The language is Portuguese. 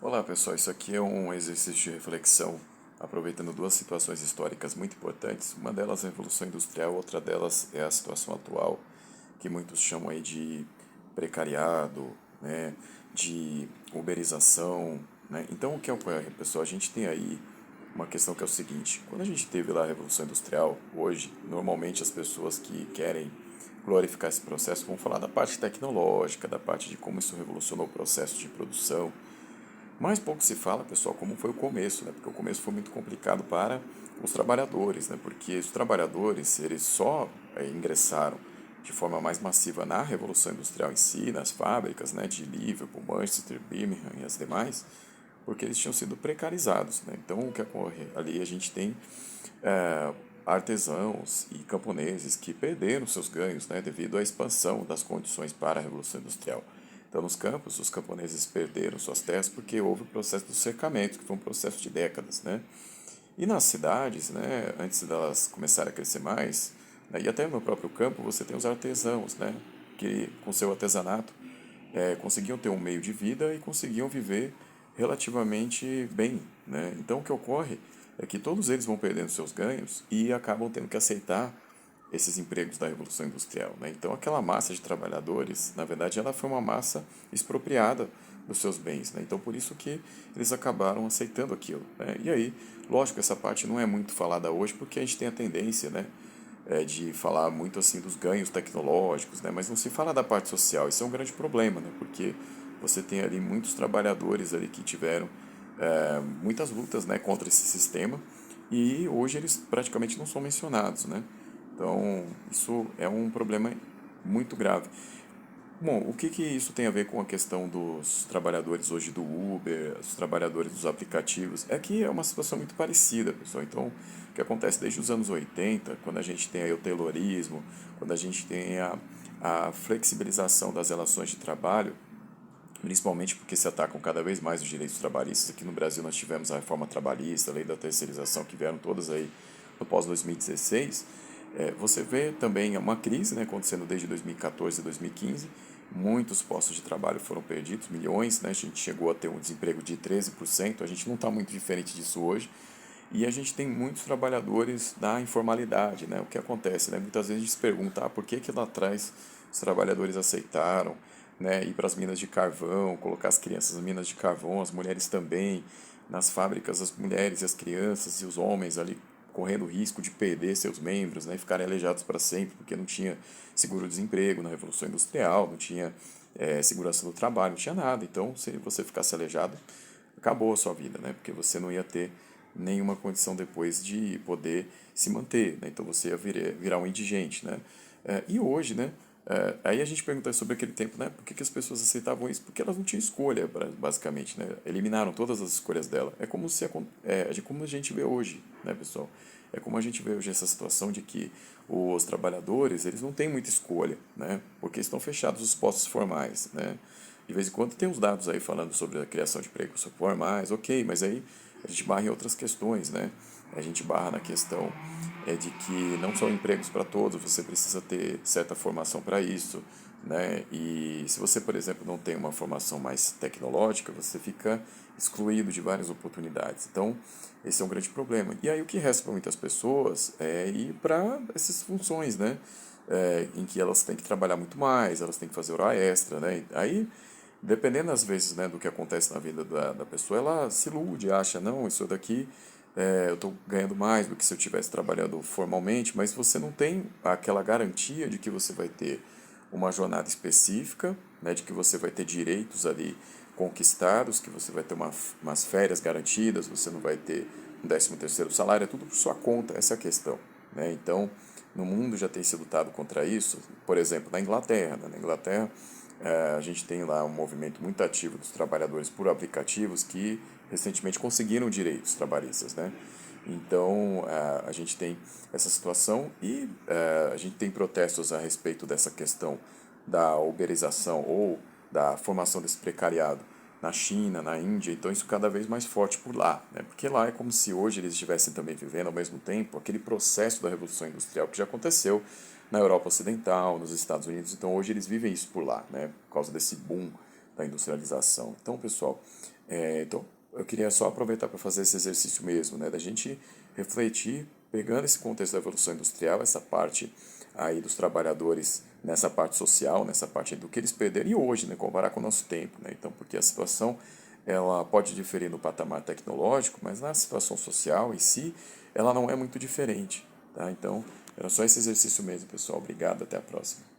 Olá pessoal, isso aqui é um exercício de reflexão, aproveitando duas situações históricas muito importantes. Uma delas é a Revolução Industrial, outra delas é a situação atual, que muitos chamam aí de precariado, né, de uberização, né? Então o que ocorre, pessoal? A gente tem aí uma questão que é o seguinte: quando a gente teve lá a Revolução Industrial, hoje, normalmente as pessoas que querem glorificar esse processo vão falar da parte tecnológica, da parte de como isso revolucionou o processo de produção. Mais pouco se fala, pessoal, como foi o começo, né? Porque o começo foi muito complicado para os trabalhadores, né? Porque os trabalhadores, eles só ingressaram de forma mais massiva na Revolução Industrial em si, nas fábricas, né, de Liverpool, Manchester, Birmingham e as demais, porque eles tinham sido precarizados, né? Então, o que ocorre ali, a gente tem artesãos e camponeses que perderam seus ganhos, né, devido à expansão das condições para a Revolução Industrial. Então, nos campos, os camponeses perderam suas terras porque houve o processo do cercamento, que foi um processo de décadas, né? E nas cidades, né, antes delas começarem a crescer mais, né, e até no próprio campo, você tem os artesãos, né, que com seu artesanato conseguiam ter um meio de vida e conseguiam viver relativamente bem, né? Então, o que ocorre é que todos eles vão perdendo seus ganhos e acabam tendo que aceitar esses empregos da Revolução Industrial, né? Então, aquela massa de trabalhadores, na verdade, ela foi uma massa expropriada dos seus bens, né? Então, por isso que eles acabaram aceitando aquilo, né? E aí, lógico, essa parte não é muito falada hoje porque a gente tem a tendência, né, de falar muito assim dos ganhos tecnológicos, né? Mas não se fala da parte social. Isso é um grande problema, né? Porque você tem ali muitos trabalhadores ali que tiveram muitas lutas, né, contra esse sistema e hoje eles praticamente não são mencionados, né? Então, isso é um problema muito grave. Bom, o que isso tem a ver com a questão dos trabalhadores hoje do Uber, os trabalhadores dos aplicativos? É que é uma situação muito parecida, pessoal. Então, o que acontece desde os anos 80, quando a gente tem aí o Taylorismo, quando a gente tem a flexibilização das relações de trabalho, principalmente porque se atacam cada vez mais os direitos trabalhistas. Aqui no Brasil nós tivemos a reforma trabalhista, a lei da terceirização, que vieram todas aí no pós-2016. Você vê também uma crise, né, acontecendo desde 2014 e 2015. Muitos postos de trabalho foram perdidos, milhões, né, a gente chegou a ter um desemprego de 13%, a gente não está muito diferente disso hoje. E a gente tem muitos trabalhadores da informalidade, né? O que acontece, né? Muitas vezes a gente se pergunta, por que lá atrás os trabalhadores aceitaram, né, ir para as minas de carvão, colocar as crianças nas minas de carvão, as mulheres também, nas fábricas, as mulheres e as crianças e os homens ali correndo o risco de perder seus membros, né, e ficarem aleijados para sempre, porque não tinha seguro-desemprego na Revolução Industrial, não tinha segurança do trabalho, não tinha nada. Então, se você ficasse aleijado, acabou a sua vida, né? Porque você não ia ter nenhuma condição depois de poder se manter, né? Então você ia virar um indigente, né? E hoje, né? Aí a gente pergunta sobre aquele tempo, né? Por que as pessoas aceitavam isso? Porque elas não tinham escolha, basicamente, né? Eliminaram todas as escolhas dela. É como se de como a gente vê hoje, né, pessoal? É como a gente vê hoje essa situação de que os trabalhadores, eles não têm muita escolha, né? Porque estão fechados os postos formais, né? De vez em quando tem uns dados aí falando sobre a criação de empregos formais, ok, mas aí a gente barra em outras questões, né? A gente barra na questão de que não são empregos para todos, você precisa ter certa formação para isso, né? E se você, por exemplo, não tem uma formação mais tecnológica, você fica excluído de várias oportunidades. Então, esse é um grande problema. E aí o que resta para muitas pessoas é ir para essas funções, né? Em que elas têm que trabalhar muito mais, elas têm que fazer hora extra, né? Aí, dependendo às vezes, né, do que acontece na vida da pessoa, ela se ilude, acha, não, isso daqui eu estou ganhando mais do que se eu estivesse trabalhando formalmente, mas você não tem aquela garantia de que você vai ter uma jornada específica, né, de que você vai ter direitos ali conquistados, que você vai ter umas férias garantidas, você não vai ter um 13º salário, é tudo por sua conta, essa é a questão, né? Então, no mundo já tem sido lutado contra isso, por exemplo, na Inglaterra, né? Na Inglaterra, a gente tem lá um movimento muito ativo dos trabalhadores por aplicativos que recentemente conseguiram direitos trabalhistas, né? Então, a gente tem essa situação e a gente tem protestos a respeito dessa questão da uberização ou da formação desse precariado na China, na Índia, então isso cada vez mais forte por lá, né? Porque lá é como se hoje eles estivessem também vivendo ao mesmo tempo aquele processo da Revolução Industrial que já aconteceu na Europa Ocidental, nos Estados Unidos, então hoje eles vivem isso por lá, né? Por causa desse boom da industrialização. Então, pessoal, eu queria só aproveitar para fazer esse exercício mesmo, né, da gente refletir, pegando esse contexto da evolução industrial, essa parte aí dos trabalhadores, nessa parte social, nessa parte do que eles perderam, e hoje, né, comparar com o nosso tempo, né, então, porque a situação ela pode diferir no patamar tecnológico, mas na situação social em si, ela não é muito diferente, tá? Então, era só esse exercício mesmo, pessoal. Obrigado, até a próxima.